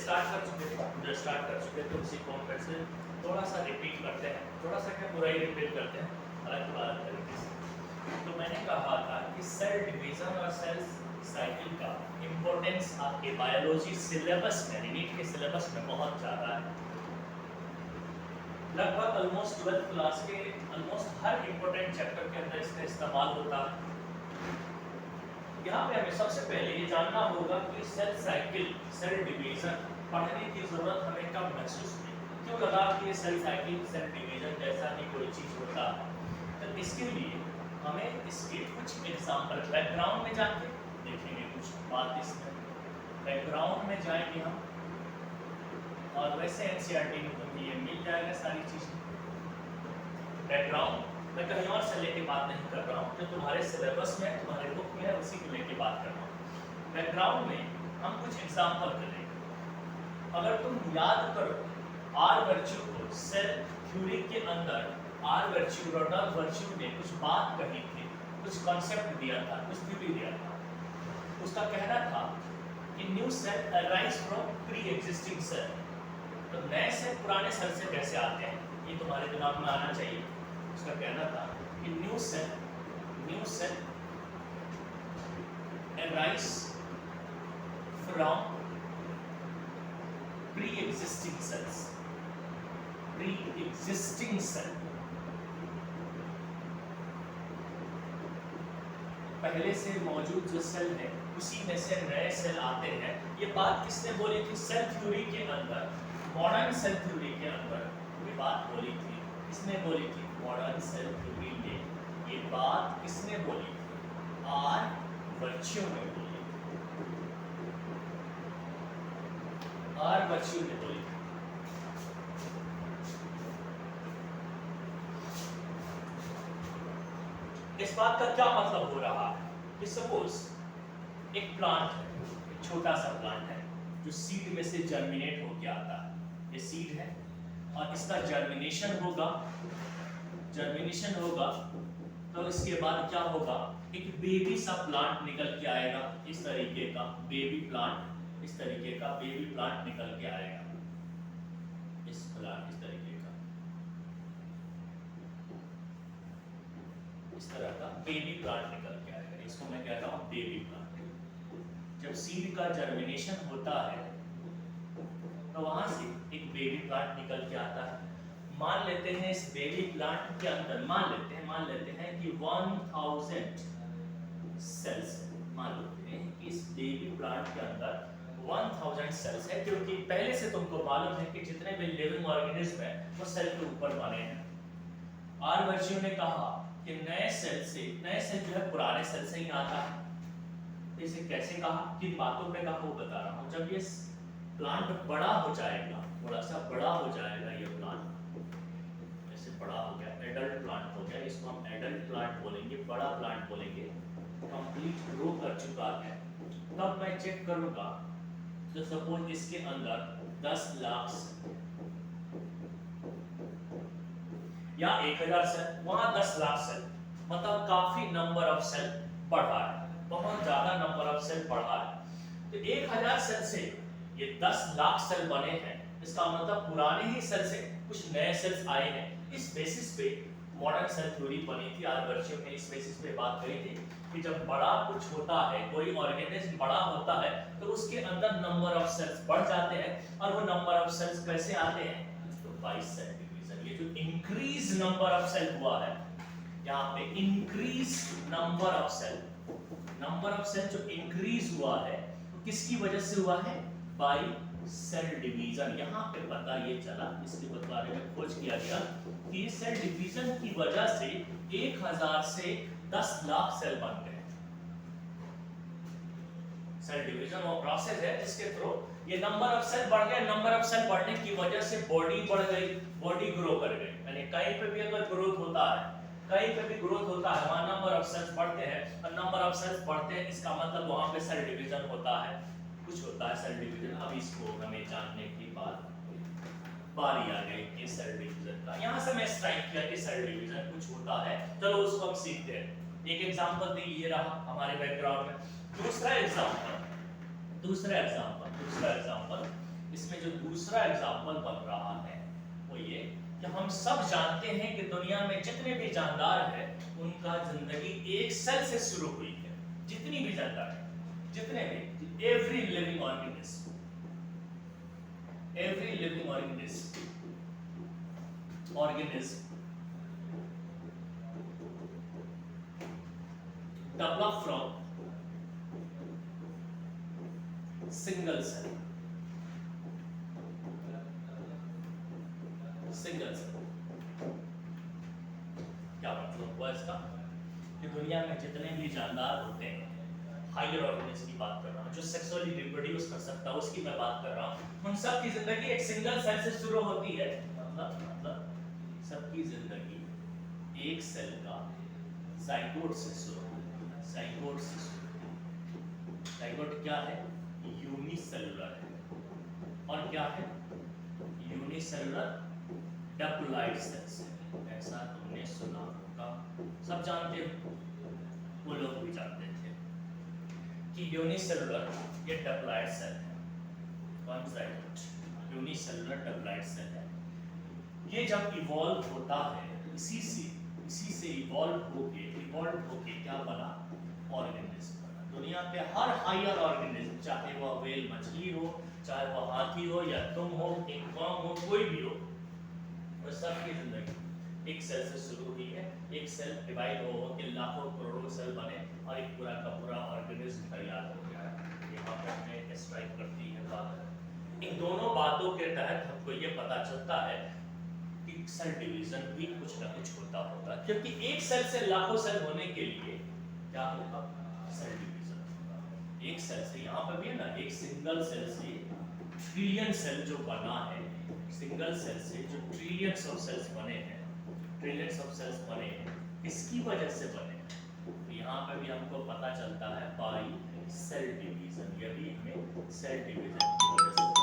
Start कर चुके तो उसी को हम फिर से थोड़ा सा रिपीट करते हैं, थोड़ा सा क्या पूरा ही रिपीट करते हैं अलग तरीके से। तो मैंने कहा था कि सेल डिवीजन और सेल साइकिल का इम्पोर्टेंस आपके बायोलॉजी सिलेबस में, नीट के सिलेबस में बहुत ज़्यादा है। लगभग ऑलमोस्ट 12th क्लास के ऑलमोस्ट हर इम्पोर्टेंट चैप्टर के अंदर इसका इस्तेमाल होता है। यहाँ पे हमें सबसे पहले ये जानना होगा कि सेल साइकिल, सेल डिवीजन पढ़ने की जरूरत हमें कब महसूस हुई, क्यों लगा कि ये सेल साइकिल, सेल डिवीजन जैसा ही कोई चीज होता है। तो इसके लिए हमें इसके कुछ एग्जाम्पल बैकग्राउंड में जाके देखेंगे, कुछ बात इसमें बैकग्राउंड में जाएंगे हम, और वैसे एनसीईआरटी में तुम्हें ये मिल जाएगा सारी चीजें। बैकग्राउंड मैं कहीं और से लेके बात नहीं कर रहा हूँ, जो तुम्हारे सिलेबस में, तुम्हारे बुक में है, उसी को लेके बात कर रहा हूँ। बैकग्राउंड में हम कुछ एग्जाम्पल करेंगे। अगर तुम याद करो आर वर्च्यू को सेल थ्योरी के अंदर आर वर्च्यू, रोडॉल्फ वर्च्यू ने कुछ बात कही थी, कुछ कॉन्सेप्ट दिया था, कुछ थ्योरी दिया था। उसका कहना था कि new cell arise from pre existing cell. तो नए सेल पुराने सेल से कैसे आते हैं, ये तुम्हारे दिमाग में आना चाहिए। उसका कहना था कि new cell arise from pre-existing cells, pre-existing cell, पहले से मौजूद जो सेल है उसी में से नए सेल आते हैं। ये बात किसने बोली थी सेल थ्योरी के अंदर, मॉडर्न सेल थ्योरी के अंदर ये बात बोली थी। किसने बोली थी? मॉडर्न सेल थ्योरी में ये बात किसने बोली थी? आर वर्च्यू ने बोली थी, आर वर्च्यू ने बोली थी। इस बात का क्या मतलब हो रहा है कि सपोज एक प्लांट है, एक छोटा सा प्लांट है जो सीड में से जर्मिनेट होकर आता है। ये सीड है और इसका जर्मिनेशन होगा तो इसके बाद क्या होगा, एक बेबी सा प्लांट निकल के आएगा। इस तरीके का बेबी प्लांट, इस तरीके का बेबी प्लांट निकल के आएगा। इस तरीके का, इस तरह का बेबी प्लांट निकल के आएगा। इसको मैं कहता हूँ बेबी प्लांट। जब सीड का जर्मिनेशन होता है तो वहां से एक बेबी प्लांट निकल के आता है। मान लेते हैं इस बेबी प्लांट के अंदर मान लेते हैं कि 1000 सेल्स है। मान लेते हैं कि इस बेबी प्लांट के अंदर 1000 सेल्स है, क्योंकि पहले से तुमको मालूम है कि जितने भी लिविंग ऑर्गेनिज्म है वो सेल के ऊपर बने हैं। आर वर्च्यू ने कहा कि नए सेल जो है पुराने सेल से ही आता है। इसे कैसे कहा, किन बातों पे कहा वो बता रहा हूँ। जब ये प्लांट बड़ा हो जाएगा, थोड़ा सा बड़ा हो जाएगा, ये प्लांट ऐसे बड़ा हो गया, एडल्ट प्लांट हो गया, इसको हम एडल्ट प्लांट बोलेंगे, बड़ा प्लांट बोलेंगे, कंप्लीट ग्रो कर चुका है। तब मैं चेक करूंगा तो सपोज इसके अंदर 10 लाख या 1000 सेल, वहां 10 लाख सेल, मतलब काफी नंबर ऑफ सेल बढ़ा है, बहुत ज्यादा नंबर ऑफ सेल बढ़ा है। तो 1000 सेल से ये 10 लाख सेल बने हैं, इसका मतलब पुराने ही सेल से कुछ नए सेल्स आए हैं। इस बेसिस पे मॉडर्न सेल थ्योरी बनी थी। आर वर्च्यू ने इस बेसिस पे बात करी थी कि जब बड़ा कुछ होता है, कोई ऑर्गेनिज्म बड़ा होता है तो उसके अंदर नंबर ऑफ सेल्स बढ़ जाते हैं। और वो नंबर ऑफ सेल्स कैसे आते हैं? तो बाय सेल डिवीजन। ये जो इंक्रीज नंबर ऑफ सेल हुआ है, यहाँ पे इंक्रीज नंबर ऑफ सेल जो इंक्रीज हुआ है तो किसकी वजह से हुआ है? By cell division. यहाँ पे पता ये चला, इसके बारे में खोज किया गया कि सेल डिवीजन की वजह से 1000 से 10 लाख सेल बन गए। सेल डिवीजन वो प्रोसेस है जिसके थ्रू ये नंबर ऑफ सेल बढ़ गए। नंबर ऑफ सेल बढ़ने की वजह से बॉडी बढ़ गई, बॉडी ग्रो कर गई। यानी कहीं पे भी अगर ग्रोथ होता है, वहां नंबर ऑफ सेल्स बढ़ते हैं, और नंबर ऑफ सेल्स बढ़ते हैं इसका मतलब वहां पे सेल डिवीजन होता है, कुछ होता है सेल डिवीजन। अब इसको हमें जानने की बारी आ गई कि सेल डिवीजन का। यहाँ से मैं स्ट्राइक किया कि सेल डिवीजन कुछ होता है, चलो उसको हम सीखते हैं। एक एग्जांपल दी, ये रहा हमारे बैकग्राउंड में। दूसरा एग्जांपल इसमें जो दूसरा एग्जाम्पल बन रहा है वो ये कि हम सब जानते हैं कि दुनिया में जितने भी जानदार हैं उनका जिंदगी एक सेल से शुरू हुई है। जितनी भी जानदार है, जितने भी, every living organism develop from single cell क्या मतलब हुआ इसका कि दुनिया में जितने भी जानदार होते हैं, हायर ऑर्गेनिज्म की बात कर रहा हूँ, जो सेक्सुअली रिप्रोड्यूस कर सकता है उसकी मैं बात कर रहा हूँ, उन सब की जिंदगी एक सिंगल सेल से शुरू होती है। मतलब सबकी जिंदगी एक सेल का जाइगोट से शुरू होती है। जाइगोट क्या है? यूनिसेलुलर है। और क्या है? यूनिसेलुलर डिप्लॉइड सेल्स है। ऐसा तुमने सुना होगा, सब जानते हो, वो लोग भी जानते थे कि यूनिसेलुलर ये डिप्लॉइड सेल है। कौन सा यूनिसेलुलर डिप्लॉइड सेल है? ये जब इवॉल्व होता है, इसी से इवॉल्व होके क्या बना? ऑर्गेनिज्म बना। दुनिया के हर हायर ऑर्गेनिज्म, चाहे वह व्हेल मछली हो, चाहे वह हाथी हो या तुम हो, एक कॉम हो, कोई भी हो, वो सबकी जिंदगी एक सेल से शुरू हुई है। एक सेल डिवाइड हो के लाखों करोड़ों सेल बने और एक पूरा का पूरा ऑर्गेनिज्म तैयार हो गया है। यहाँ पर हमें स्ट्राइक करती है बात। इन दोनों बातों के तहत हमको ये पता चलता है कि सेल डिवीजन भी कुछ ना कुछ होता होगा, क्योंकि एक सेल से लाखों सेल होने के लिए क्या होगा? सेल डिवीजन होगा। एक सेल से, यहाँ पर भी है ना, एक सिंगल सेल से ट्रिलियन सेल जो बना है, सिंगल सेल से जो ट्रिलियंस ऑफ सेल्स बने हैं, किसकी वजह से बने? तो यहाँ पर भी हमको पता चलता है बाई सेल डिवीजन। यही हमें सेल डिवीजन की वजह से